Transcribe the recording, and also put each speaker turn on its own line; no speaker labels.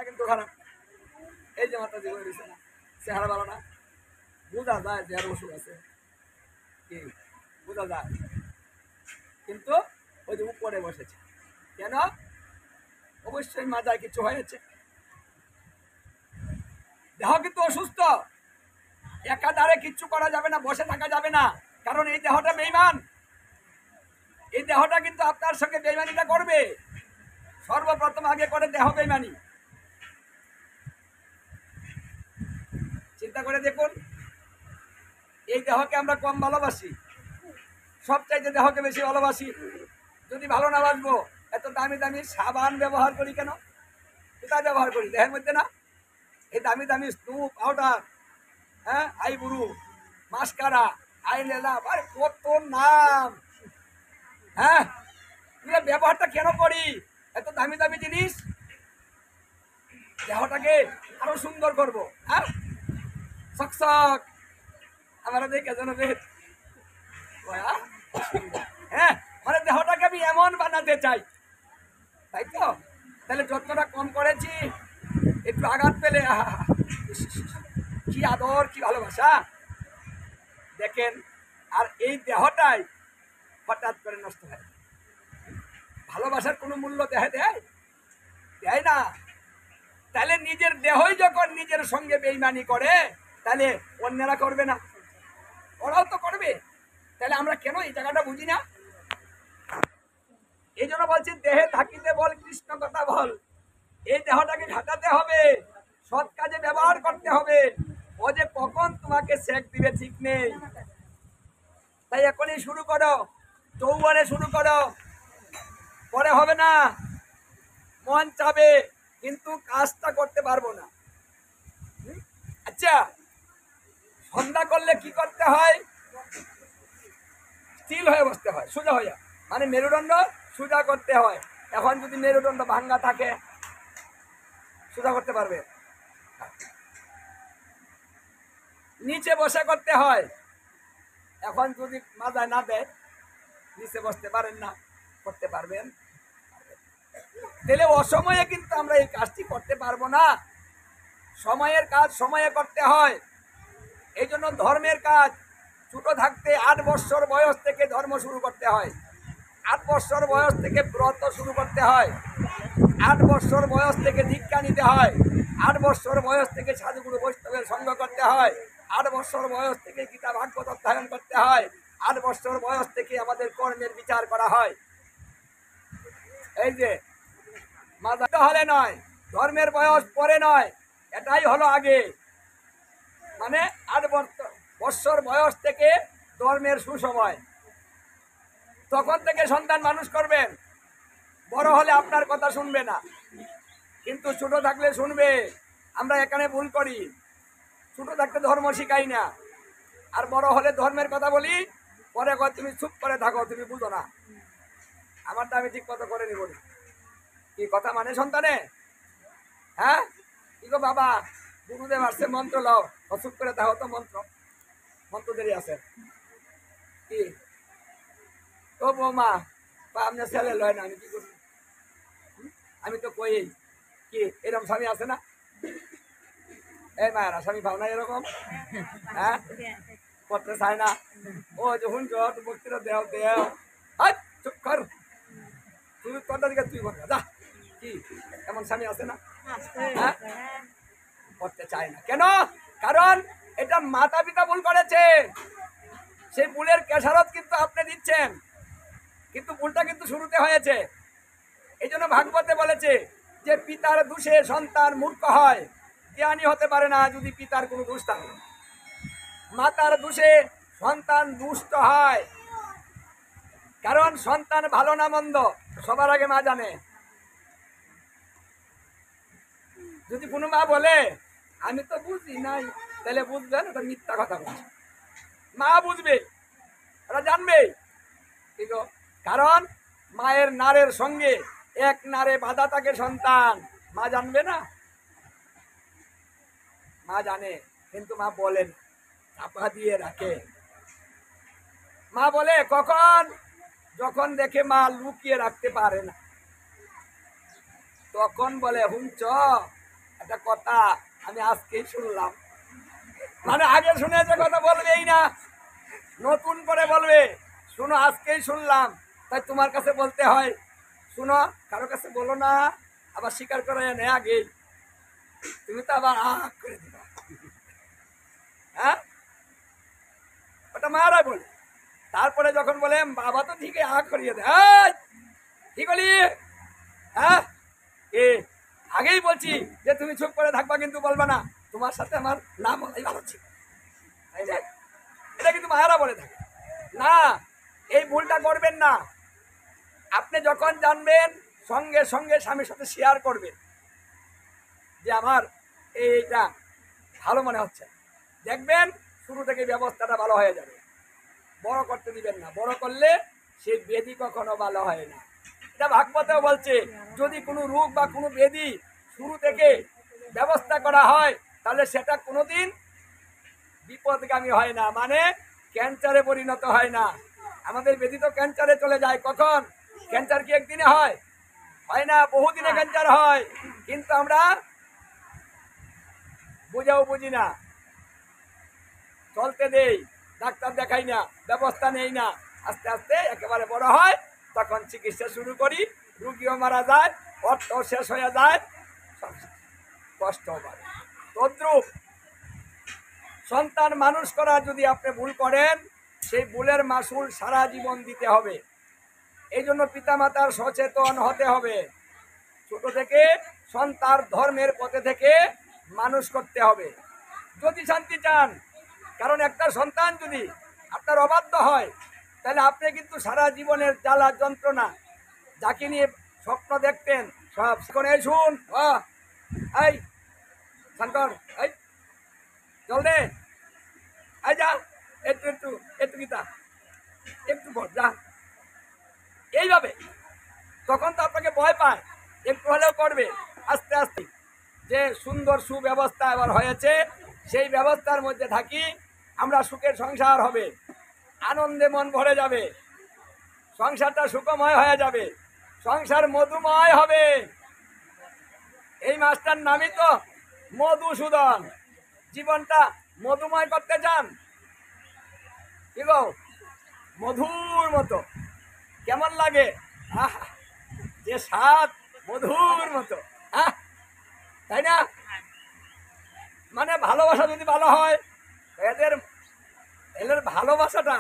কিন্তু খারাপ। এই যে মাথা দিয়ে রয়েছে না, চেহারা ভালো না, বোঝা যায় যে অসুখ আছে, কি বোঝা যায়, কিন্তু ওই যে উপরে বসেছে কেন? অবশ্যই মাথায় কিছু হয়েছে। দেহ কিন্তু অসুস্থ, একাধারে কিচ্ছু করা যাবে না, বসে থাকা যাবে না, কারণ এই দেহটা বেঈমান। এই দেহটা কিন্তু আপনার সঙ্গে বেঈমানিটা করবে। সর্বপ্রথম আগে করে দেহ বেঈমানি। চিন্তা করে দেখুন, এই দেহকে আমরা কম ভালোবাসি, সবচাইতে দেহকে বেশি ভালোবাসি। যদি ভালো না বাসবো, এত দামি দামি সাবান ব্যবহার করি কেন? কোথায় ব্যবহার করি? দেহের মধ্যে না? এই দামি দামি স্নুপ পাউডার, হ্যাঁ, আইবুরু, মাস্কারা, আইলেলা, আরে কত নাম, হ্যাঁ, ব্যবহারটা কেন করি? এত দামি দামি জিনিস দেহটাকে আরো সুন্দর করবো, হ্যাঁ, সকসক আমার দেখে যেন হ্যাঁ, মানে দেহটাকে আমি এমন বানাতে চাই, তাই তো? তাহলে যত্নটা কম করেছি, একটু আঘাত পেলে কি আদর, কি ভালোবাসা দেখেন। আর এই দেহটাই হঠাৎ করে নষ্ট হয়। ভালোবাসার কোনো মূল্য দেয় দেয় না। তাহলে নিজের দেহই যখন নিজের সঙ্গে বেইমানি করে, তাহলে অন্যরা করবে না? ওরাও তো করবে। তাহলে আমরা কেন এই জায়গাটা বুঝি না? এই জন্য বলছি, দেহে থাকিতে বল কৃষ্ণ কথা বল। এই দেহটাকে ঘাটাতে হবে, সৎ কাজে ব্যবহার করতে হবে। ও যে কখন তোমাকে শেখ দিবে ঠিক নেই। তাই এখনই শুরু করো, যৌবনে শুরু করো, পরে হবে না। মন চাবে কিন্তু কাজটা করতে পারবো না। আচ্ছা, সন্ধ্যা করলে কি করতে হয়? স্থির হয়ে বসতে হয়, সোজা হয়ে, মানে মেরুদণ্ড সোজা করতে হয়। এখন যদি মেরুদণ্ড ভাঙ্গা থাকে, সোজা করতে পারবে? নিচে বসে করতে হয়। এখন যদি মাথায় না দেয়, নিচে বসতে পারেন না, করতে পারবেন? তাহলে অসময়ে কিন্তু আমরা এই কাজটি করতে পারবো না। সময়ের কাজ সময়ে করতে হয়। এই জন্য ধর্মের কাজ ছোট থাকতে 8 বছর বয়স থেকে ধর্ম শুরু করতে হয়। 8 বছর বয়স থেকে ব্রত শুরু করতে হয়। 8 বছর বয়স থেকে দীক্ষা নিতে হয়। 8 বছর বয়স থেকে সাধুগুরু বৈষ্ণবের সঙ্গ করতে হয়। 8 বছর বয়স থেকে গীতা ভাগবত অধ্যয়ন করতে হয়। 8 বছর বয়স থেকে আমাদের কর্মের বিচার করা হয়। এই যে মাথা হলে নয়, ধর্মের বয়স পরে নয়, এটাই হলো আগে। মানে 8 বছর বয়স থেকে ধর্মের সুসময়, তখন থেকে সন্তান মানুষ করবেন। বড় হলে আপনার কথা শুনবে না, কিন্তু ছোট থাকলে শুনবে। আমরা এখানে ভুল করি, ছোট থাকতে ধর্ম শিখাই না, আর বড় হলে ধর্মের কথা বলি, পরে তুমি চুপ করে থাকো, তুমি বুঝো না। আমারটা আমি ঠিক কথা করে নিব। কি কথা মানে সন্তানে? হ্যাঁ, কি গো বাবা, গুরুদেব আসছে, মন্ত্র লাও, চুপ করে থাকো তো, মন্ত্র দেরি আছে কি? ও বৌমা, বা আপনার ছেলে লয় না, আমি কি করবো? আমি তো কই, কি এরকম স্বামী আছে না? এই মায়েরা স্বামী পাও না এরকম? হ্যাঁ, করতে চায় না। ও যখন বক্তৃতা দেও দেও, চুপ কর, তুই তোরটা দিকে তুই করবে যা। কি এমন স্বামী আছে না? হ্যাঁ, করতে চায় না কেন? কারণ এটা মাতা পিতা ভুল করেছে। সেই ভুলের কেশারত কিন্তু আপনি দিচ্ছেন, কিন্তু ভুলটা কিন্তু শুরুতে হয়েছে। এই জন্য ভাগবতে বলেছে যে পিতার দোষে সন্তান মূর্খ হয়, জ্ঞানী হতে পারে না যদি পিতার কোনো দোষ থাকে। মাতার দোষে সন্তান দুষ্ট হয়, কারণ সন্তান ভালো না মন্দ সবার আগে মা জানে। যদি কোনো মা বলে আমি তো বুঝি নাই, তাহলে বুঝবেন ওটা মিথ্যা কথা বলছে। মা বুঝবে, ওরা জানবে, ঠিক, কারণ মায়ের নারের সঙ্গে এক নারে বাঁধা থাকে সন্তান। মা জানবে না? মা জানে, কিন্তু মা বলেন, চাপা দিয়ে রাখে। মা বলে কখন? যখন দেখে মা লুকিয়ে রাখতে পারে না, তখন বলে হুঞ্চ একটা কথা আমি আজকেই শুনলাম, মানে আগে শুনেছে কথা বলবেই না, নতুন করে বলবে, শুনো আজকেই শুনলাম, তাই তোমার কাছে বলতে হয়। শুনো, কারো কাছে বলো না, আবার স্বীকার করে এনে আগে তুমি তো আবার আহ করে দিবা। হ্যাঁ, ওটা মারা বলে। তারপরে যখন বলে বাবা তো ঠিকই আহ করিয়ে দেয়, ঠিক বলি, হ্যাঁ এ আগেই বলছি যে তুমি চুপ করে থাকবা, কিন্তু বলবা না, তোমার সাথে আমার না বলাই ভালো ছিল, তাই না? এটা কিন্তু মায়েরা বলে থাকে না, এই ভুলটা করবেন না। আপনি যখন জানবেন সঙ্গে সঙ্গে স্বামীর সাথে শেয়ার করবেন যে আমার এইটা ভালো মনে হচ্ছে, দেখবেন শুরু থেকে ব্যবস্থাটা ভালো হয়ে যাবে। বড় করতে দিবেন না, বড় করলে সেই বেদি কখনো ভালো হয় না। এটা ভাগবতেও বলছে, যদি কোনো রোগ বা কোনো বেদি শুরু থেকে ব্যবস্থা করা হয় তাহলে সেটা কোনোদিন বিপদগামী হয় না, মানে ক্যান্সারে পরিণত হয় না। আমাদের বেদি তো ক্যান্সারে চলে যায়, কখন? ক্যান্সার কি একদিনে হয়? হয় না, বহুদিনে ক্যান্সার হয়, কিন্তু আমরা বুঝাও বুঝি না, চলতে দেই, ডাক্তার দেখাই না, ব্যবস্থা নেই না, আস্তে আস্তে একেবারে বড় হয়, তখন চিকিৎসা শুরু করি, রুগীও মারা যায়, অর্থ শেষ হয়ে যায়, কষ্ট বাড়ে। তদ্রূপ সন্তান মানুষ করা যদি আপনি ভুল করেন, সেই ভুলের মাসুল সারা জীবন দিতে হবে। এই জন্য পিতামাতার সচেতন হতে হবে, ছোট থেকে সন্তান ধর্মের পথে থেকে মানুষ করতে হবে যদি শান্তি চান। কারণ একটা সন্তান যদি আপনার অবাধ্য হয়, তাহলে আপনি কিন্তু সারা জীবনের জ্বালা যন্ত্রণা, যাকে নিয়ে স্বপ্ন দেখতেন সব শুনে শুন, এই শঙ্কর, এই চল দে, এই যা, একটু একটু একটু গীতা একটু পর যা, এইভাবে তখন তো আপনাকে ভয় পায়, একটু হলেও করবে। আস্তে আস্তে যে সুন্দর সুব্যবস্থা এবার হয়েছে, সেই ব্যবস্থার মধ্যে থাকি, আমরা সুখের সংসার হবে, আনন্দে মন ভরে যাবে, সংসারটা সুখময় হয়ে যাবে, সংসার মধুময় হবে। এই মাসটার নামই তো মধুসূদন। জীবনটা মধুময় করতে চান, কি গো, মধুর মতো কেমন লাগে, আহা যে স্বাদ, মধুর মতো, হ্যাঁ তাই না? মানে ভালোবাসা যদি ভালো হয়, এদের ভালোবাসাটা